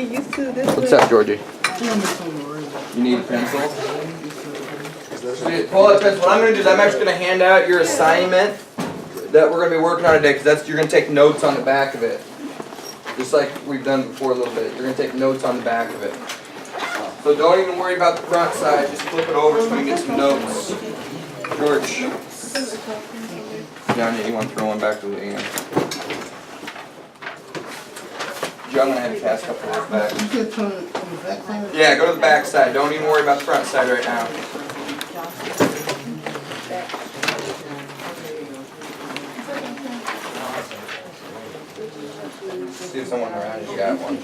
get used to this. What's up, Georgie? You need a pencil? Pull out a pencil. What I'm going to do is I'm actually going to hand out your assignment that we're going to be working on today, because you're going to take notes on the back of it. Just like we've done before a little bit. You're going to take notes on the back of it. So don't even worry about the front side. Just flip it over so we can get some notes. George. Johnny, you want to throw one back to Leanne? John, I'm going to have you pass a couple of those back. Yeah, go to the back side. Don't even worry about the front side right now. See if someone around you got one.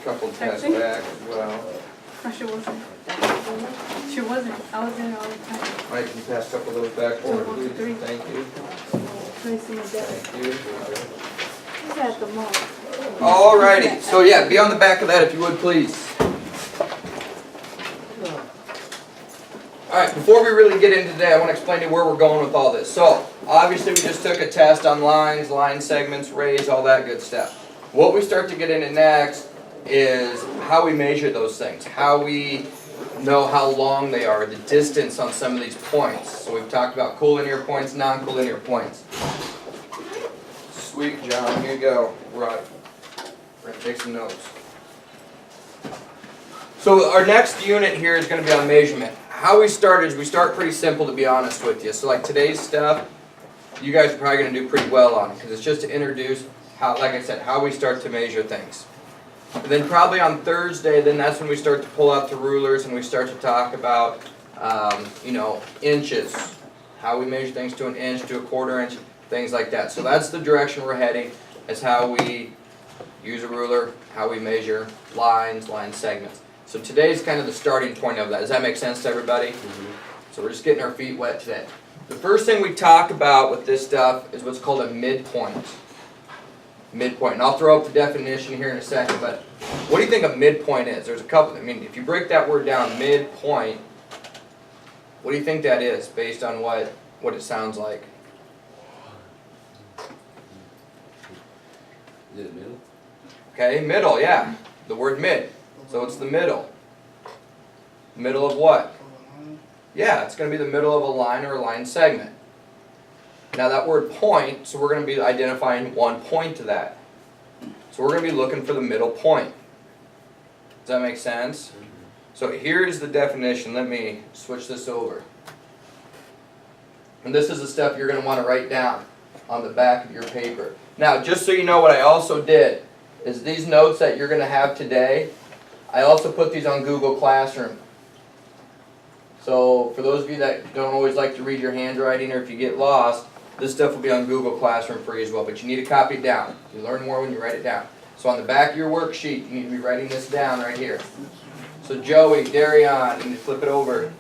Couple tests back as well. I sure wasn't. Sure wasn't. I was in there all the time. Mike, can you pass a couple of those back forward, please? Thank you. Thank you. He's at the mall. Alrighty, so yeah, be on the back of that if you would, please. Alright, before we really get into today, I want to explain to you where we're going with all this. So, obviously we just took a test on lines, line segments, rays, all that good stuff. What we start to get into next is how we measure those things, how we know how long they are, the distance on some of these points. So we've talked about collinear points, non-collinear points. Sweet, John, here you go. We're going to take some notes. So our next unit here is going to be on measurement. How we start is we start pretty simple, to be honest with you. So like today's stuff, you guys are probably going to do pretty well on it, because it's just to introduce how, like I said, how we start to measure things. And then probably on Thursday, then that's when we start to pull out the rulers and we start to talk about, inches. How we measure things to an inch, to a quarter inch, things like that. So that's the direction we're heading, is how we use a ruler, how we measure lines, line segments. So today's kind of the starting point of that. Does that make sense to everybody? Mm-hmm. So we're just getting our feet wet today. The first thing we talk about with this stuff is what's called a midpoint. Midpoint. And I'll throw up the definition here in a second, but what do you think a midpoint is? There's a couple. I mean, if you break that word down, midpoint, what do you think that is based on what it sounds like? Is it middle? Okay, middle, yeah. The word mid. So it's the middle. Middle of what? Yeah, it's going to be the middle of a line or a line segment. Now that word point, so we're going to be identifying one point to that. So we're going to be looking for the middle point. Does that make sense? So here is the definition. Let me switch this over. And this is the stuff you're going to want to write down on the back of your paper. Now, just so you know, what I also did is these notes that you're going to have today, I also put these on Google Classroom. So for those of you that don't always like to read your handwriting, or if you get lost, this stuff will be on Google Classroom for you as well. But you need to copy it down. You learn more when you write it down. So on the back of your worksheet, you need to be writing this down right here. So Joey, Darion, you need to flip it over.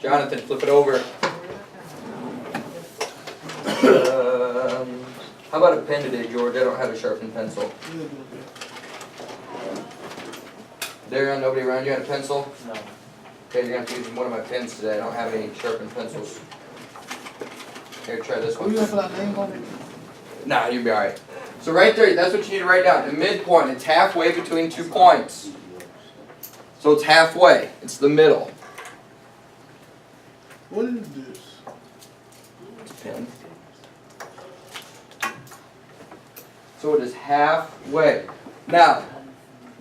Jonathan, flip it over. How about a pen today, George? I don't have a sharpened pencil. Darion, nobody around you had a pencil? No. Okay, you're going to have to use one of my pens today. I don't have any sharpened pencils. Here, try this one. Nah, you'll be alright. So right there, that's what you need to write down. The midpoint, it's halfway between 2 points. So it's halfway. It's the middle. What is this? It's a pen. So it is halfway. Now,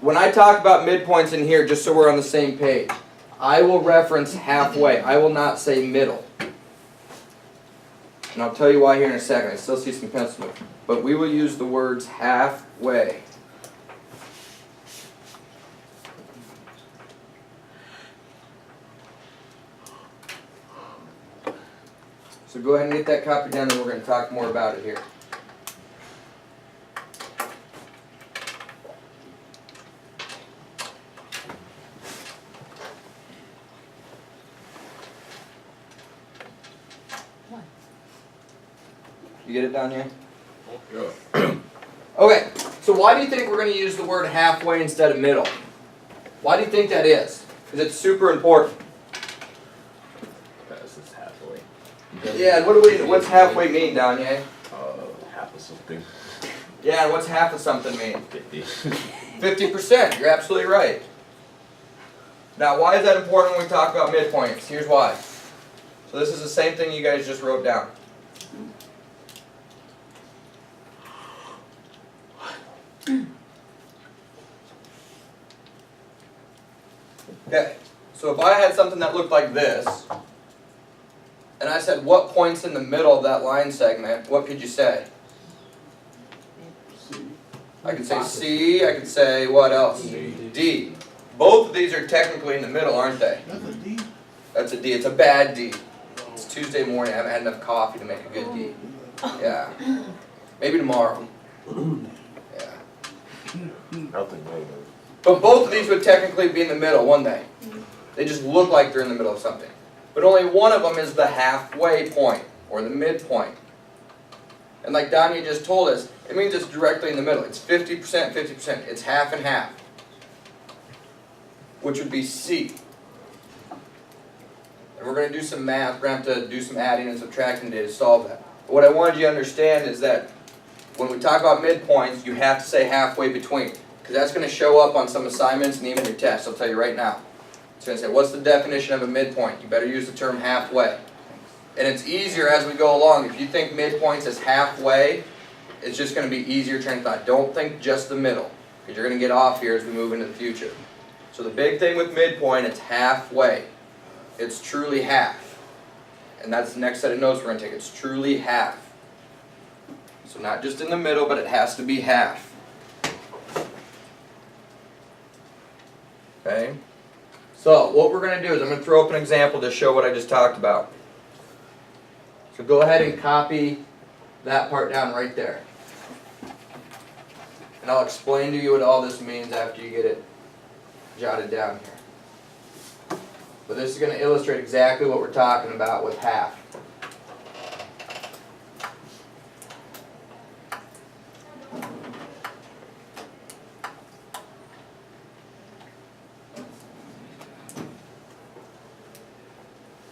when I talk about midpoints in here, just so we're on the same page, I will reference halfway. I will not say middle. And I'll tell you why here in a second. I still see some pencil movement. But we will use the words halfway. So go ahead and get that copy down, and we're going to talk more about it here. You get it down here? Yeah. Okay, so why do you think we're going to use the word halfway instead of middle? Why do you think that is? Because it's super important. This is halfway. Yeah, what's halfway mean, Danye? Half of something. Yeah, and what's half of something mean? 50. 50%, you're absolutely right. Now, why is that important when we talk about midpoints? Here's why. So this is the same thing you guys just wrote down. Okay, so if I had something that looked like this, and I said what point's in the middle of that line segment, what could you say? I could say C, I could say what else? D. Both of these are technically in the middle, aren't they? That's a D. That's a D, it's a bad D. It's Tuesday morning, I haven't had enough coffee to make a good D. Yeah. Maybe tomorrow. Yeah. Nothing negative. But both of these would technically be in the middle, wouldn't they? They just look like they're in the middle of something. But only one of them is the halfway point, or the midpoint. And like Danya just told us, it means it's directly in the middle. It's 50%, 50%. It's half and half. Which would be C. And we're going to do some math. We're going to have to do some adding and subtracting today to solve that. But what I wanted you to understand is that when we talk about midpoints, you have to say halfway between. Because that's going to show up on some assignments and even your tests. I'll tell you right now. It's going to say, what's the definition of a midpoint? You better use the term halfway. And it's easier as we go along. If you think midpoints as halfway, it's just going to be easier trying to thought. Don't think just the middle. Because you're going to get off here as we move into the future. So the big thing with midpoint, it's halfway. It's truly half. And that's the next set of notes we're going to take. It's truly half. So not just in the middle, but it has to be half. Okay? So what we're going to do is I'm going to throw up an example to show what I just talked about. So go ahead and copy that part down right there. And I'll explain to you what all this means after you get it jotted down here. But this is going to illustrate exactly what we're talking about with half.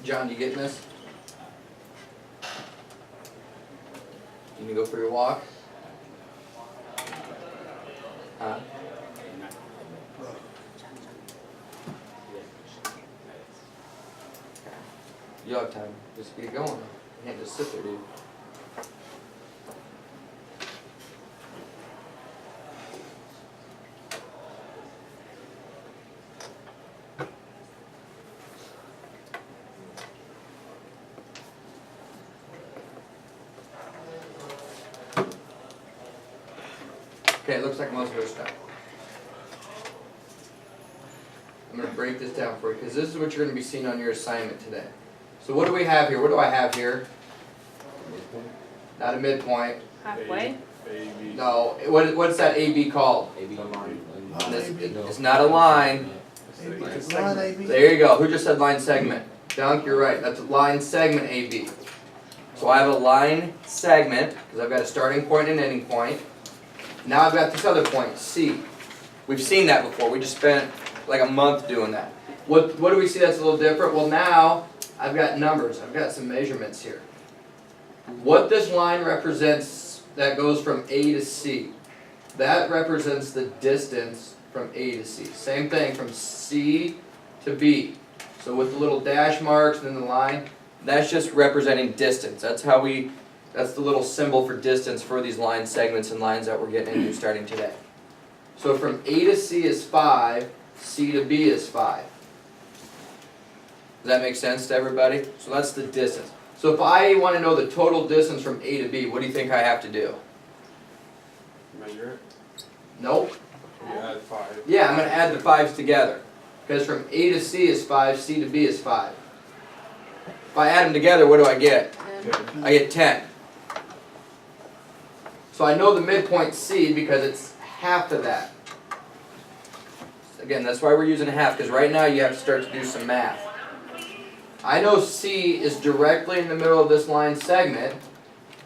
John, you getting this? You need to go for your walk? Huh? You'll have time. Just get going. You can't just sit there, dude. Okay, it looks like most of it's done. I'm going to break this down for you because this is what you're going to be seeing on your assignment today. So what do we have here? What do I have here? Not a midpoint. Halfway? No. What's that AB called? AB line. It's not a line. It's line AB. There you go. Who just said line segment? Dunk, you're right. That's a line segment AB. So I have a line segment because I've got a starting point and an ending point. Now I've got this other point, C. We've seen that before. We just spent like a month doing that. What do we see that's a little different? Well, now I've got numbers. I've got some measurements here. What this line represents that goes from A to C, that represents the distance from A to C. Same thing from C to B. So with the little dash marks and then the line, that's just representing distance. That's the little symbol for distance for these line segments and lines that we're getting into starting today. So from A to C is 5, C to B is 5. Does that make sense to everybody? So that's the distance. So if I want to know the total distance from A to B, what do you think I have to do? Measure it. Nope. You add 5. Yeah, I'm going to add the 5s together. Because from A to C is 5, C to B is 5. If I add them together, what do I get? I get 10. So I know the midpoint C because it's half of that. Again, that's why we're using a half, because right now you have to start to do some math. I know C is directly in the middle of this line segment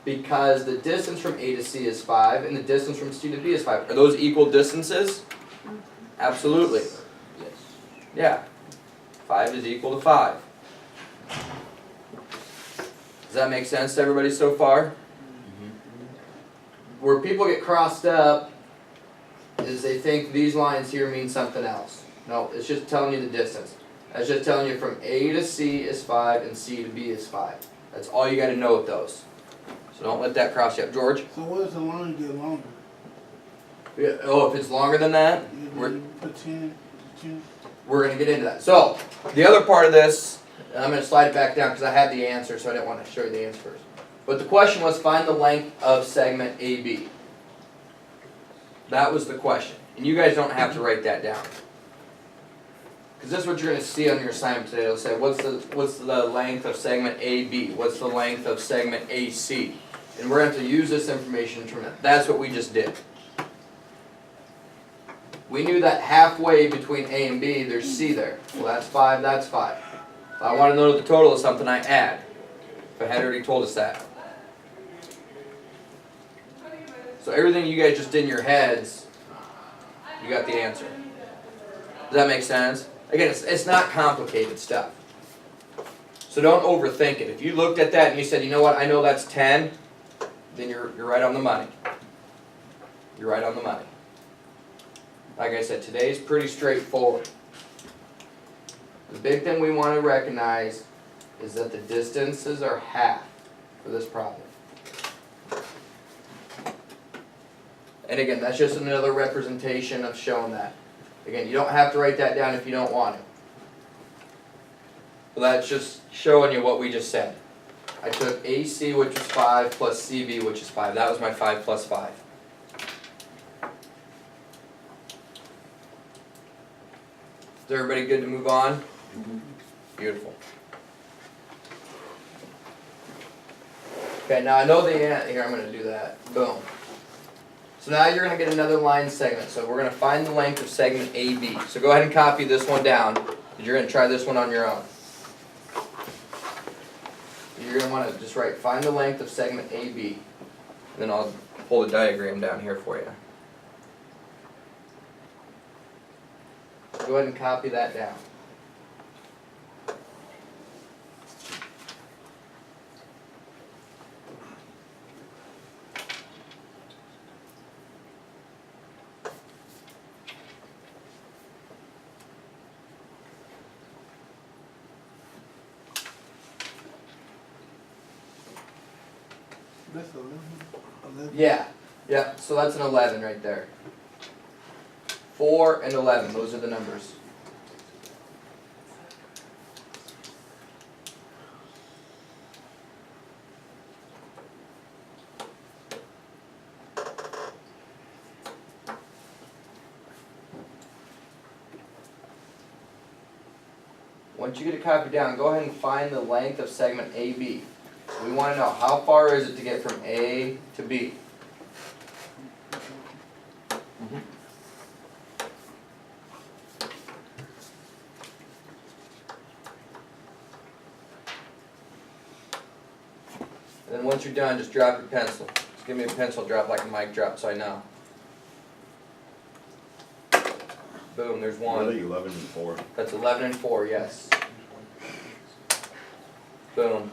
because the distance from A to C is 5 and the distance from C to B is 5. Are those equal distances? Absolutely. Yeah. 5 is equal to 5. Does that make sense to everybody so far? where people get crossed up is they think these lines here mean something else. No, it's just telling you the distance. That's just telling you from A to C is 5 and C to B is 5. That's all you gotta know with those. So don't let that cross you up. George? So what does the line get longer? Yeah, oh, if it's longer than that, You put 10, 10. we're gonna get into that. So, the other part of this, and I'm gonna slide it back down because I had the answer, so I didn't want to show you the answer first. But the question was, find the length of segment AB. That was the question. And you guys don't have to write that down. Because this is what you're gonna see on your assignment today. It'll say, what's the length of segment AB? What's the length of segment AC? And we're gonna have to use this information to determine that. That's what we just did. We knew that halfway between A and B, there's C there. Well, that's 5, that's 5. If I want to know the total of something, I add. If I had already told us that. So everything you guys just did in your heads, you got the answer. Does that make sense? Again, it's not complicated stuff. So don't overthink it. If you looked at that and you said, you know what, I know that's 10, then you're right on the money. You're right on the money. Like I said, today's pretty straightforward. The big thing we want to recognize is that the distances are half for this problem. And again, that's just another representation of showing that. Again, you don't have to write that down if you don't want to. But that's just showing you what we just said. I took AC, which was 5, plus CB, which is 5. That was my 5 plus 5. Is everybody good to move on? Beautiful. Okay, now I know the here I'm going to do that. Boom. So now you're going to get another line segment. So we're going to find the length of segment AB. So go ahead and copy this one down. You're going to try this one on your own. You're going to want to just write, find the length of segment AB. And then I'll pull the diagram down here for you. Go ahead and copy that down. That's 11. 11. Yeah, so that's an 11 right there. 4 and 11, those are the numbers. Once you get it copied down, go ahead and find the length of segment AB. We want to know how far is it to get from A to B. And then once you're done, just drop your pencil. Just give me a pencil drop like a mic drop so I know. Boom, there's one. Really, 11 and 4. That's 11 and 4, yes. Boom.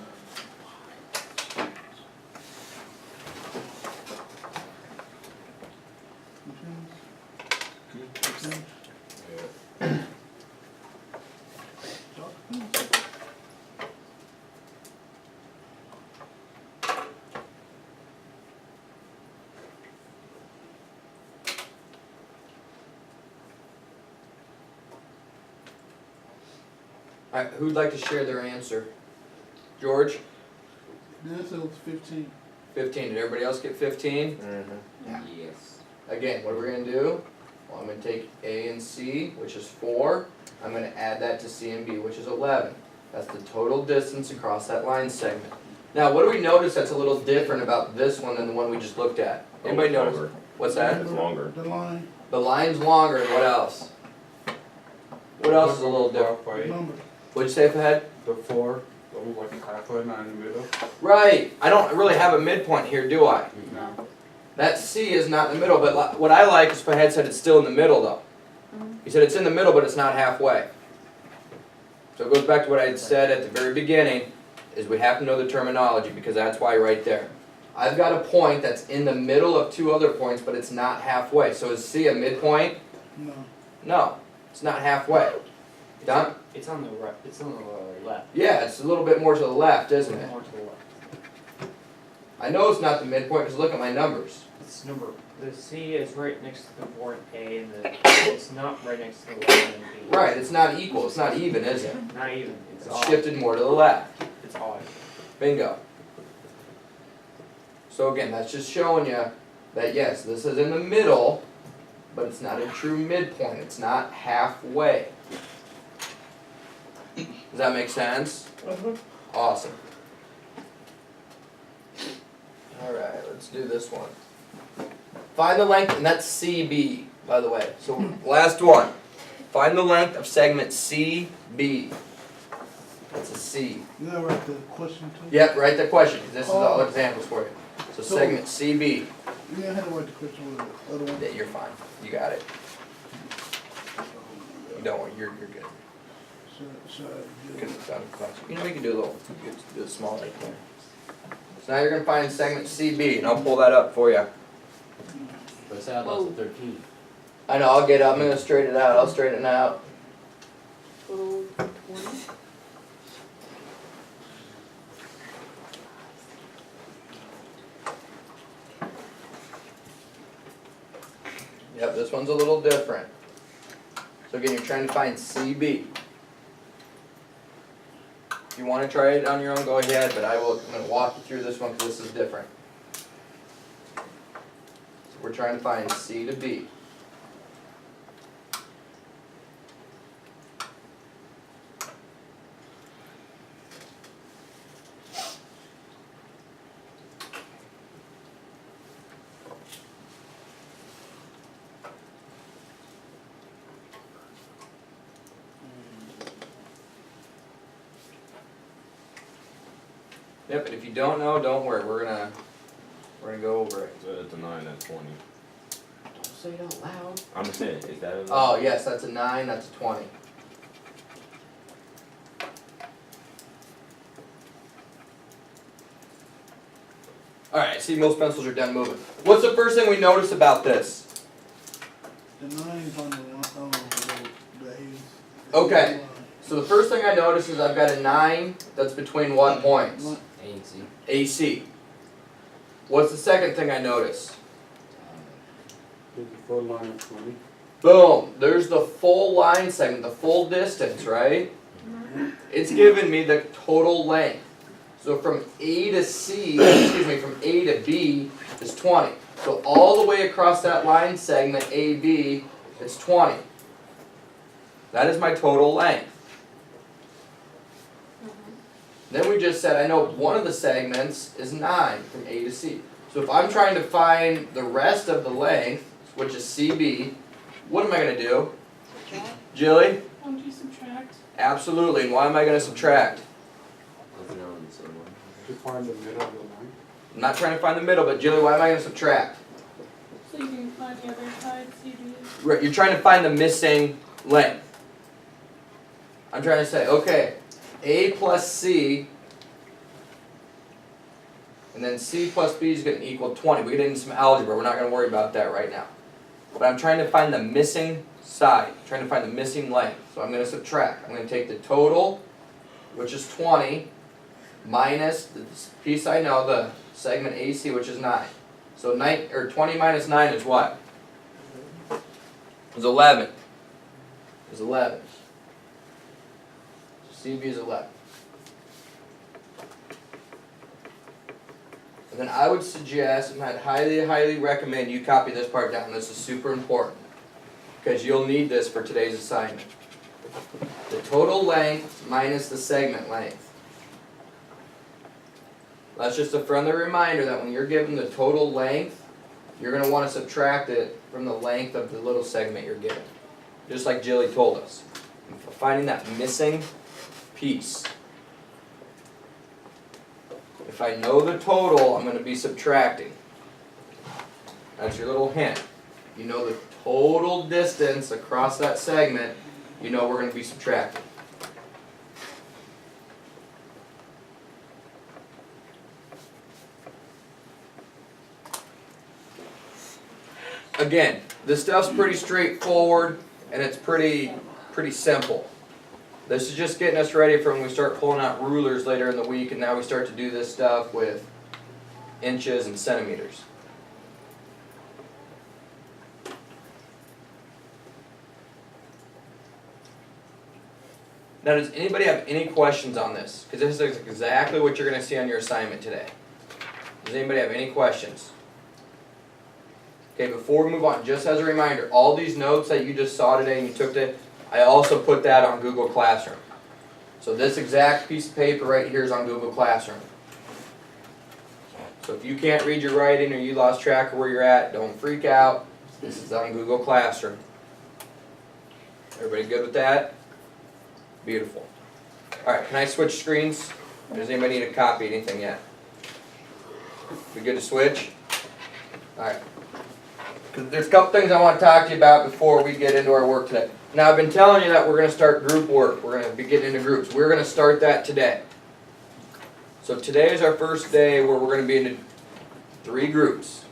Alright, who'd like to share their answer? George? The answer was 15. 15. Did everybody else get 15? Yes. Again, what are we going to do? Well, I'm going to take A and C, which is 4. I'm going to add that to C and B, which is 11. That's the total distance across that line segment. Now, what do we notice that's a little different about this one than the one we just looked at? Anybody notice? Longer. What's that? It's longer. The line, The line's longer, and what else? What else is a little different? Halfway. number. What'd you say, Fahad? The 4, that was like halfway, not in the middle. Right. I don't really have a midpoint here, do I? No. That C is not in the middle, but what I like is Fahad said it's still in the middle, though. He said it's in the middle, but it's not halfway. So it goes back to what I had said at the very beginning, is we have to know the terminology, because that's why right there. I've got a point that's in the middle of two other points, but it's not halfway. So is C a midpoint? No. No, it's not halfway. Done? It's on the right, it's on the left. Yeah, it's a little bit more to the left, isn't it? More to the left. I know it's not the midpoint because look at my numbers. It's number, the C is right next to the board A and it's not right next to the line in B. Right, it's not equal, it's not even, is it? Not even, it's It's odd. shifted more to the left. It's odd. Bingo. So again, that's just showing you that yes, this is in the middle, but it's not a true midpoint. It's not halfway. Does that make sense? Awesome. Alright, let's do this one. Find the length, and that's CB, by the way. So last one. Find the length of segment CB. That's a C. You gotta write the question too? Yep, write the question, 'cause this is all Oh. examples for you. So So- segment CB. You don't have to write the question with the other one. Yeah, you're fine. You got it. You don't worry, you're good. So, Good, done, question. You know, we can do a little, you can do a small right there. So now you're gonna find segment CB, and I'll pull that up for you. But it's at less than 13. I know, I'll get up, I'm gonna straighten it out, I'll straighten it out. Total 20. Yep, this one's a little different. So again, you're trying to find CB. If you wanna try it on your own, go ahead, but I'm gonna walk you through this one because this is different. So we're trying to find C to B. Yep, and if you don't know, don't worry, we're gonna go over it. So it's a 9 and 20. Don't say it out loud. I'm just saying, is that a? Oh, yes, that's a 9, that's a 20. Alright, see, most pencils are done moving. What's the first thing we notice about this? the nine's on the one, the A's. Okay. So the first thing I notice is I've got a 9 that's between what points? A and C. AC. What's the second thing I notice? 54 line of 20. Boom, there's the full line segment, the full distance, right? It's giving me the total length. So from A to C, excuse me, from A to B is 20. So all the way across that line segment, AB, it's 20. That is my total length. Then we just said, I know one of the segments is 9 from A to C. So if I'm trying to find the rest of the length, which is CB, what am I going to do? Jilly? Don't you subtract? Absolutely. And why am I going to subtract? Because they're on the same one. To find the middle of the line. I'm not trying to find the middle, but Jilly, why am I going to subtract? So you can find the other side, CD. Right, you're trying to find the missing length. I'm trying to say, okay, A plus C, and then C plus B is going to equal 20. We get into some algebra. We're not going to worry about that right now. But I'm trying to find the missing side, trying to find the missing length. So I'm going to subtract. I'm going to take the total, which is 20, minus the piece I know, the segment AC, which is 9. So 20 minus 9 is what? Is 11. Is 11. So CB is 11. And then I would suggest, and I'd highly, highly recommend you copy this part down. This is super important. Because you'll need this for today's assignment. The total length minus the segment length. That's just a friendly reminder that when you're given the total length, you're going to want to subtract it from the length of the little segment you're given. Just like Jilly told us. Finding that missing piece. If I know the total, I'm going to be subtracting. That's your little hint. You know the total distance across that segment, you know we're going to be subtracting. again, this stuff's pretty straightforward and it's pretty simple. This is just getting us ready for when we start pulling out rulers later in the week, and now we start to do this stuff with inches and centimeters. Now, does anybody have any questions on this? Because this is exactly what you're going to see on your assignment today. Does anybody have any questions? Okay, before we move on, just as a reminder, all these notes that you just saw today and you took today, I also put that on Google Classroom. So this exact piece of paper right here is on Google Classroom. So if you can't read your writing or you lost track of where you're at, don't freak out. This is on Google Classroom. Everybody good with that? Beautiful. Alright, can I switch screens? Does anybody need to copy anything yet? We good to switch? Alright. There's a couple things I want to talk to you about before we get into our work today. Now, I've been telling you that we're going to start group work. We're going to be getting into groups. We're going to start that today. So today is our first day where we're going to be in 3 groups.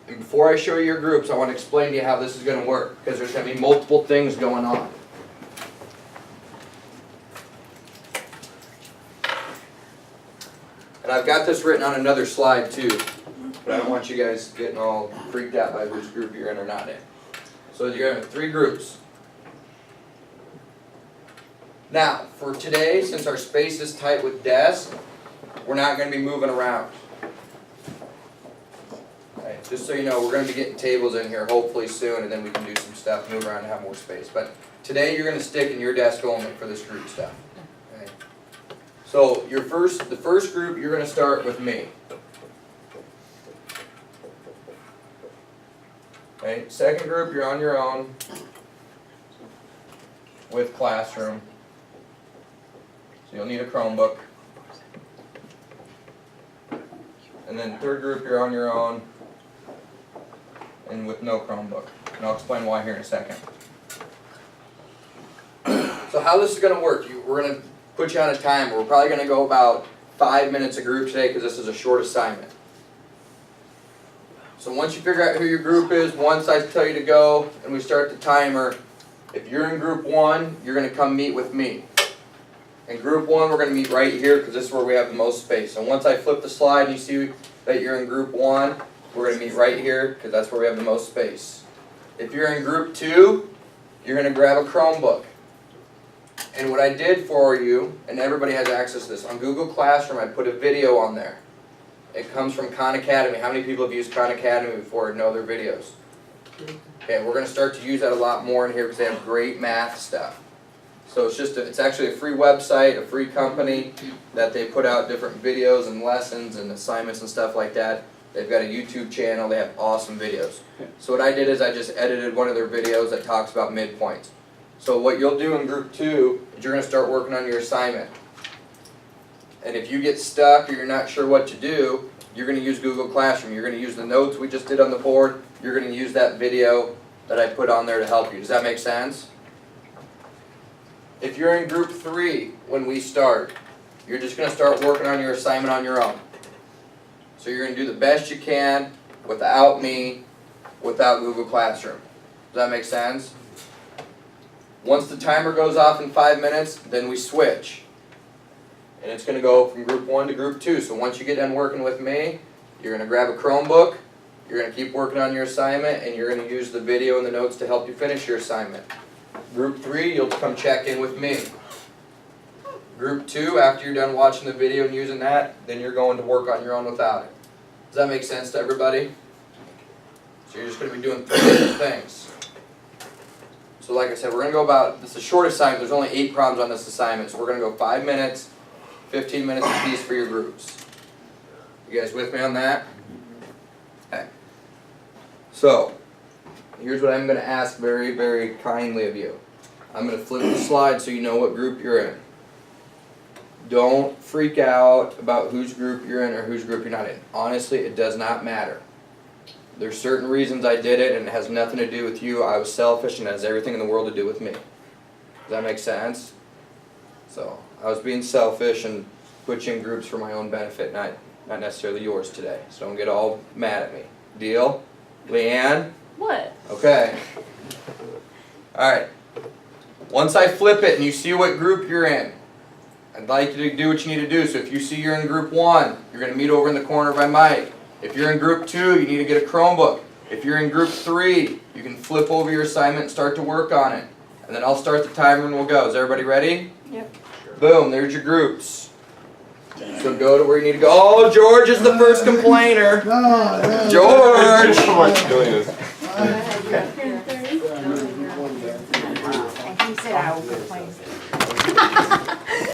And before I show you your groups, I want to explain to you how this is going to work, because there's going to be multiple things going on. And I've got this written on another slide too, but I don't want you guys getting all freaked out by which group you're in or not in. So you're in 3 groups. Now, for today, since our space is tight with desks, we're not going to be moving around. Okay, just so you know, we're going to be getting tables in here hopefully soon, and then we can do some stuff, move around and have more space. But today you're going to stick in your desk only for this group stuff. Okay. So the first group, you're going to start with me. Okay, second group, you're on your own with Classroom. So you'll need a Chromebook. And then third group, you're on your own and with no Chromebook. And I'll explain why here in a second. So how this is going to work, we're going to put you on a timer. We're probably going to go about 5 minutes a group today because this is a short assignment. So once you figure out who your group is, once I tell you to go and we start the timer, if you're in group 1, you're going to come meet with me. In group 1, we're going to meet right here because this is where we have the most space. And once I flip the slide and you see that you're in group 1, we're going to meet right here because that's where we have the most space. If you're in group 2, you're going to grab a Chromebook. And what I did for you, and everybody has access to this, on Google Classroom I put a video on there. It comes from Khan Academy. How many people have used Khan Academy before and know their videos? Okay, we're going to start to use that a lot more in here because they have great math stuff. So it's actually a free website, a free company that they put out different videos and lessons and assignments and stuff like that. They've got a YouTube channel. They have awesome videos. So what I did is I just edited one of their videos that talks about midpoints. So what you'll do in group 2 is you're going to start working on your assignment. And if you get stuck or you're not sure what to do, you're going to use Google Classroom. You're going to use the notes we just did on the board. You're going to use that video that I put on there to help you. Does that make sense? If you're in group 3 when we start, you're just going to start working on your assignment on your own. So you're going to do the best you can without me, without Google Classroom. Does that make sense? Once the timer goes off in 5 minutes, then we switch. And it's going to go from group 1 to group 2. So once you get done working with me, you're going to grab a Chromebook, you're going to keep working on your assignment, and you're going to use the video and the notes to help you finish your assignment. Group 3, you'll come check in with me. Group 2, after you're done watching the video and using that, then you're going to work on your own without it. Does that make sense to everybody? So you're just going to be doing 3 different things. So like I said, we're going to go about, this is a short assignment, there's only 8 problems on this assignment, so we're going to go 5 minutes, 15 minutes apiece for your groups. You guys with me on that? Okay. So, here's what I'm going to ask very, very kindly of you. I'm going to flip the slide so you know what group you're in. Don't freak out about whose group you're in or whose group you're not in. Honestly, it does not matter. There's certain reasons I did it, and it has nothing to do with you. I was selfish, and it has everything in the world to do with me. Does that make sense? So, I was being selfish and put you in groups for my own benefit, not necessarily yours today. So don't get all mad at me. Deal? Leanne? What? Okay. Alright. Once I flip it and you see what group you're in, I'd like you to do what you need to do. So if you see you're in group 1, you're going to meet over in the corner by Mike. If you're in group 2, you need to get a Chromebook. If you're in group 3, you can flip over your assignment and start to work on it. And then I'll start the timer and we'll go. Is everybody ready? Yep. Boom, there's your groups. So go to where you need to go. Oh, George is the first complainer. George! And he said I will complain.